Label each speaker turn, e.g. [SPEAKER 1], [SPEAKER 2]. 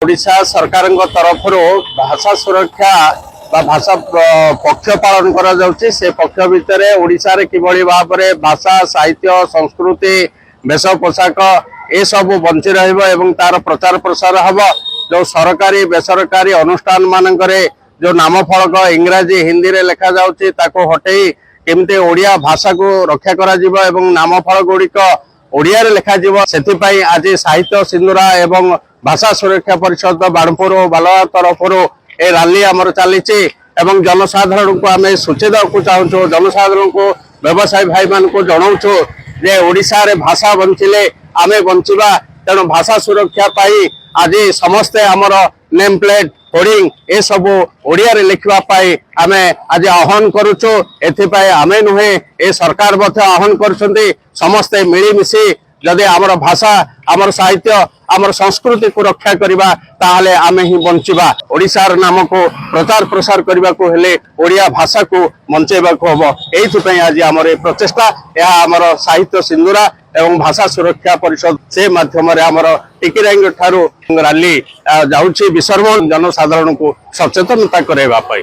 [SPEAKER 1] ओडिशा सरकार तरफ भाषा सुरक्षा भाषा पक्ष पालन करा जाउछि से पक्ष भितर ओडिशा रे किभଳି भाव रे भाषा साहित्य संस्कृति वेश पोशाक ए सब बंची रहइबो एवं तार प्रचार प्रसार हबो। जो सरकारी बेसरकारी अनुष्ठान मानकरे जो नाम फलक इंग्राजी हिंदी रे लिखा जाउछि ताको हटेई केमते ओडिया भाषा को रक्षा करा जिवो एवं नाम फलक गुड़िक ओडिया रे लिखा जिवो। सेति आज साहित्य सिंधुरा एवं भाषा सुरक्षा परिषद बाणपुर बालुआ तरफ ए रैली आमर चली जनसाधारण को आम सूचित को चाहूँ जनसाधारण को व्यवसायी भाई मान को जनाऊँ जे ओडिशा रे भाषा बंचिले आमे बंचिबा। तेणु भाषा सुरक्षा पाई आज समस्ते आमर नेम प्लेट होर्डिंग ए सब ओडिया रे लिखवा पाई आमे आज आह्वान करूचु। एथिपाई आमे नुहे ए सरकार मध्य आह्वान करुछंती समस्ते मिलीमिशी जदि आमर भाषा आमर साहित्य आमर संस्कृति को रक्षा करिबा ताहले आमे ही बंचिबा। ओडिशार नाम को प्रचार प्रसार करबा को हेले ओडिया भाषा को बंचेबा को हबो। एइथि आज आमर प्रचेष्टा या आमर साहित्य सिंधुरा एवं भाषा सुरक्षा परिषद से माध्यम आमर टिकिरांग ठारू रैली जाउछि विसर्जन जनसाधारण को सचेतनता करैबा पाई।